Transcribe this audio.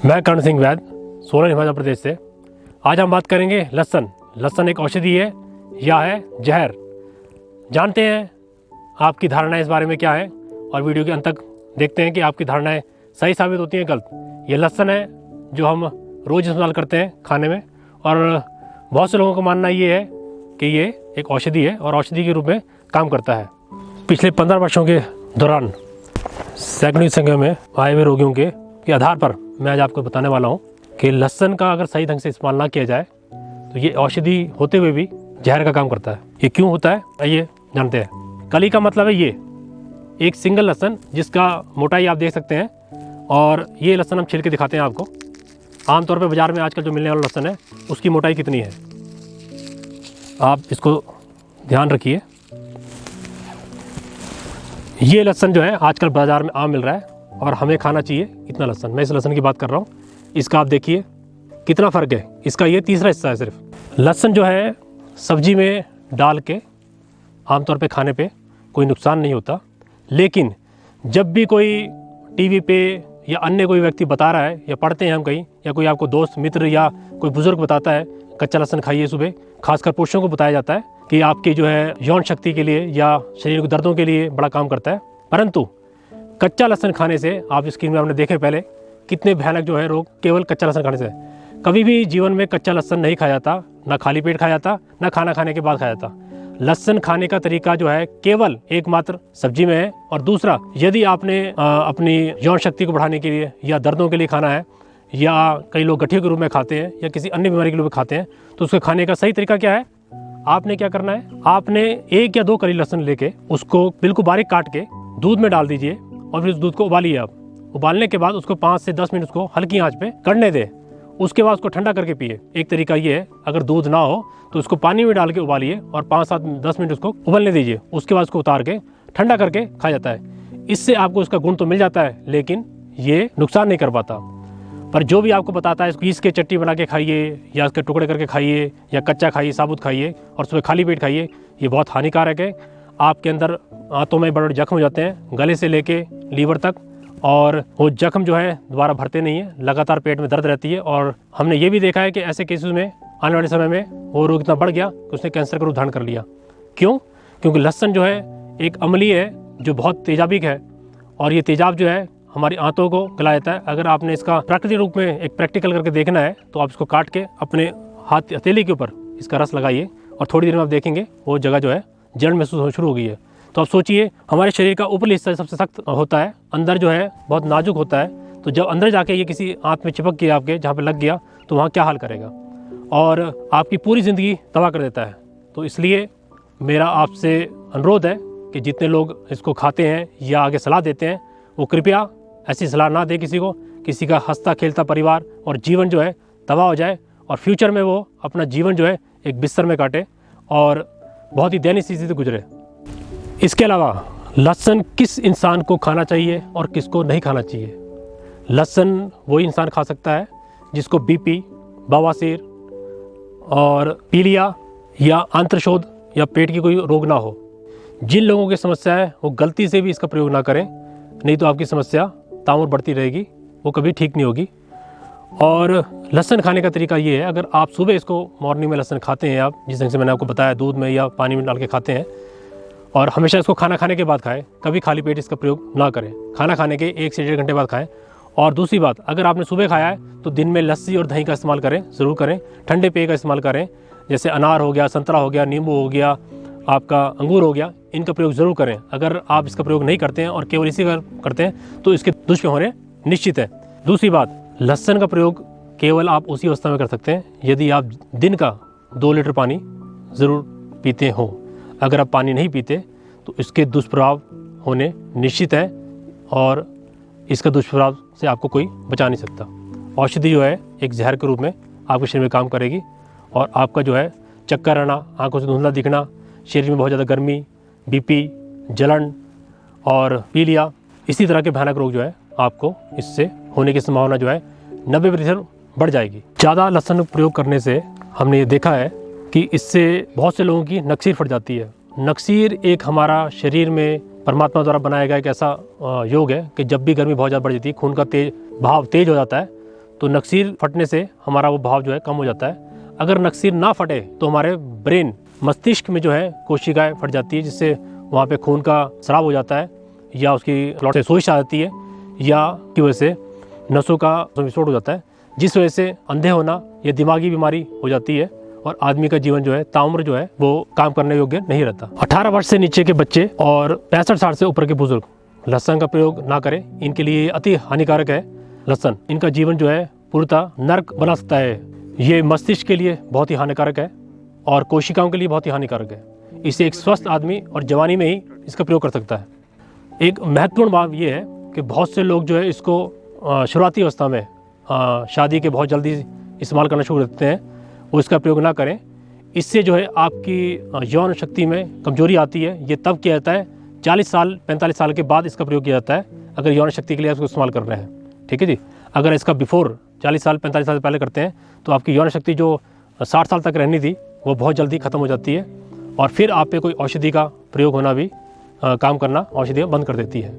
मैं कर्ण सिंह वैद, सोलन हिमाचल प्रदेश से। आज हम बात करेंगे लहसुन। लहसुन एक औषधि है या है जहर। जानते हैं आपकी धारणाएं इस बारे में क्या है और वीडियो के अंत तक देखते हैं कि आपकी धारणाएं सही साबित होती हैं गलत। ये लहसुन है जो हम रोज़ इस्तेमाल करते हैं खाने में, और बहुत से लोगों का मानना ये है कि ये एक औषधि है और औषधि के रूप में काम करता है। पिछले 15 वर्षों के दौरान सैकड़ों की संख्या में आए हुए रोगियों के आधार पर मैं आज आपको बताने वाला हूँ कि लहसुन का अगर सही ढंग से इस्तेमाल ना किया जाए तो ये औषधि होते हुए भी जहर का काम करता है। ये क्यों होता है आइए जानते हैं। कली का मतलब है ये एक सिंगल लहसुन जिसका मोटाई आप देख सकते हैं, और ये लहसुन हम छिल के दिखाते हैं आपको। आमतौर पर बाज़ार में आजकल जो मिलने वाला लहसुन है उसकी मोटाई कितनी है आप इसको ध्यान रखिए। ये लहसुन जो है आजकल बाज़ार में आम मिल रहा है और हमें खाना चाहिए इतना लहसुन। मैं इस लहसुन की बात कर रहा हूँ। इसका आप देखिए कितना फ़र्क है। इसका ये तीसरा हिस्सा है सिर्फ। लहसुन जो है सब्जी में डाल के आमतौर पे खाने पे कोई नुकसान नहीं होता, लेकिन जब भी कोई टीवी पे या अन्य कोई व्यक्ति बता रहा है या पढ़ते हैं हम कहीं, या कोई आपको दोस्त मित्र या कोई बुज़ुर्ग बताता है कच्चा लहसुन खाइए सुबह, खासकर पुरुषों को बताया जाता है कि आपकी जो है यौन शक्ति के लिए या शरीर के दर्दों के लिए बड़ा काम करता है। परंतु कच्चा लहसुन खाने से, आप स्क्रीन में आपने देखे पहले कितने भयानक जो है रोग केवल कच्चा लहसुन खाने से। कभी भी जीवन में कच्चा लहसुन नहीं खाया जाता, ना खाली पेट खाया जाता, ना खाना खाने के बाद खाया जाता। लहसुन खाने का तरीका जो है केवल एकमात्र सब्जी में है। और दूसरा, यदि आपने अपनी यौन शक्ति को बढ़ाने के लिए या दर्दों के लिए खाना है, या कई लोग गठियों के रूप में खाते हैं या किसी अन्य बीमारी के रूप में खाते हैं, तो उसके खाने का सही तरीका क्या है? आपने क्या करना है, आपने 1 या 2 कली लहसुन लेके उसको बिल्कुल बारीक काट के दूध में डाल दीजिए और फिर उस दूध को उबालिए। आप उबालने के बाद उसको 5 से 10 मिनट उसको हल्की आंच पे कढ़ने दें। उसके बाद उसको ठंडा करके पिए। एक तरीका ये है, अगर दूध ना हो तो उसको पानी में डाल के उबालिए और 5-7-10 मिनट उसको उबलने दीजिए। उसके बाद उसको उतार के ठंडा करके खाया जाता है। इससे आपको उसका गुण तो मिल जाता है, लेकिन ये नुकसान नहीं कर पाता। पर जो भी आपको बताता है इसको पीस के चटनी बना के खाइए या इसके टुकड़े करके खाइए या कच्चा खाइए, साबुत खाइए और सुबह खाली पेट खाइए, ये बहुत हानिकारक है। आपके अंदर आंतों में बड़े बड़े जख्म हो जाते हैं, गले से लेके लीवर तक, और वो जख्म जो है दोबारा भरते नहीं है, लगातार पेट में दर्द रहती है। और हमने ये भी देखा है कि ऐसे केसेस में आने वाले समय में वो रोग इतना बढ़ गया कि उसने कैंसर का रूप धारण कर लिया। क्यों? क्योंकि लहसुन जो है एक अम्लीय है जो बहुत तेजाबिक है, और ये तेजाब जो है हमारी आंतों को गला देता है। अगर आपने इसका प्राकृतिक रूप में एक प्रैक्टिकल करके देखना है तो आप इसको काट के अपने हाथ हथेली के ऊपर इसका रस लगाइए और थोड़ी देर में आप देखेंगे वो जगह जो है जलन महसूस होना शुरू हो गई है। तो आप सोचिए, हमारे शरीर का ऊपरी हिस्सा सबसे सख्त होता है, अंदर जो है बहुत नाजुक होता है। तो जब अंदर जाके ये किसी आंत में चिपक गया, आपके जहाँ पे लग गया, तो वहाँ क्या हाल करेगा, और आपकी पूरी ज़िंदगी तबाह कर देता है। तो इसलिए मेरा आपसे अनुरोध है कि जितने लोग इसको खाते हैं या आगे सलाह देते हैं, वो कृपया ऐसी सलाह ना दे किसी को। किसी का हंसता खेलता परिवार और जीवन जो है तबाह हो जाए, और फ्यूचर में वो अपना जीवन जो है एक बिस्तर में काटे और बहुत ही दयनीय स्थिति से गुजरे। इसके अलावा लहसुन किस इंसान को खाना चाहिए और किसको नहीं खाना चाहिए? लहसुन वही इंसान खा सकता है जिसको बीपी, बवासीर और पीलिया या आंत्रशोथ या पेट की कोई रोग ना हो। जिन लोगों की समस्या है वो गलती से भी इसका प्रयोग ना करें, नहीं तो आपकी समस्या ताउम्र बढ़ती रहेगी, वो कभी ठीक नहीं होगी। और लहसुन खाने का तरीका ये है, अगर आप सुबह इसको मॉर्निंग में लहसुन खाते हैं, आप जिस ढंग से मैंने आपको बताया दूध में या पानी में डाल के खाते हैं, और हमेशा इसको खाना खाने के बाद खाएं, कभी खाली पेट इसका प्रयोग ना करें। खाना खाने के 1 से 1.5 घंटे बाद खाएं। और दूसरी बात, अगर आपने सुबह खाया है तो दिन में लस्सी और दही का इस्तेमाल करें, ज़रूर करें। ठंडे पेय का इस्तेमाल करें, जैसे अनार हो गया, संतरा हो गया, नींबू हो गया, आपका अंगूर हो गया, इनका प्रयोग ज़रूर करें। अगर आप इसका प्रयोग नहीं करते हैं और केवल इसी का करते हैं तो इसके दुष्प्रभाव होने निश्चित है। दूसरी बात, लहसुन का प्रयोग केवल आप उसी अवस्था में कर सकते हैं यदि आप दिन का 2 लीटर पानी ज़रूर पीते हों। अगर आप पानी नहीं पीते तो इसके दुष्प्रभाव होने निश्चित है, और इसका दुष्प्रभाव से आपको कोई बचा नहीं सकता। औषधि जो है एक जहर के रूप में आपके शरीर में काम करेगी, और आपका जो है चक्कर आना, आंखों से धुंधला दिखना, शरीर में बहुत ज़्यादा गर्मी, बीपी, जलन और पीलिया, इसी तरह के भयानक रोग जो है आपको इससे होने की संभावना जो है 90% बढ़ जाएगी। ज़्यादा लहसुन प्रयोग करने से हमने ये देखा है कि इससे बहुत से लोगों की नक्सीर फट जाती है। नक्सीर एक हमारा शरीर में परमात्मा द्वारा बनाया गया एक ऐसा योग है कि जब भी गर्मी बहुत ज़्यादा बढ़ जाती है, खून का भाव तेज हो जाता है, तो नक्सीर फटने से हमारा वो भाव जो है कम हो जाता है। अगर नक्सीर ना फटे तो हमारे ब्रेन मस्तिष्क में जो है कोशिकाएं फट जाती है, जिससे वहाँ पे खून का स्राव हो जाता है, या उसकी क्लॉट से सोजिश आ जाती है, या की वजह से नसों का विस्फोट हो जाता है, जिस वजह से अंधे होना या दिमागी बीमारी हो जाती है और आदमी का जीवन जो है ताउम्र जो है वो काम करने योग्य नहीं रहता। 18 वर्ष से नीचे के बच्चे और 65 साल से ऊपर के बुजुर्ग लहसुन का प्रयोग ना करें। इनके लिए अति हानिकारक है लहसुन। इनका जीवन जो है पूर्णतः नर्क बना सकता है। ये मस्तिष्क के लिए बहुत ही हानिकारक है और कोशिकाओं के लिए बहुत ही हानिकारक है। इसे एक स्वस्थ आदमी और जवानी में ही इसका प्रयोग कर सकता है। एक महत्वपूर्ण बात यह है कि बहुत से लोग जो है इसको शुरुआती अवस्था में शादी के बहुत जल्दी इस्तेमाल करना शुरू कर देते हैं, वो इसका प्रयोग ना करें। इससे जो है आपकी यौन शक्ति में कमजोरी आती है। ये तब किया जाता है 40 साल 45 साल के बाद इसका प्रयोग किया जाता है, अगर यौन शक्ति के लिए इसको इस्तेमाल कर रहे हैं। ठीक है जी। अगर इसका बिफोर 40 साल 45 साल से पहले करते हैं तो आपकी यौन शक्ति जो 60 साल तक रहनी थी वो बहुत जल्दी ख़त्म हो जाती है, और फिर आप पे कोई औषधि का प्रयोग होना भी काम करना औषधियाँ बंद कर देती है।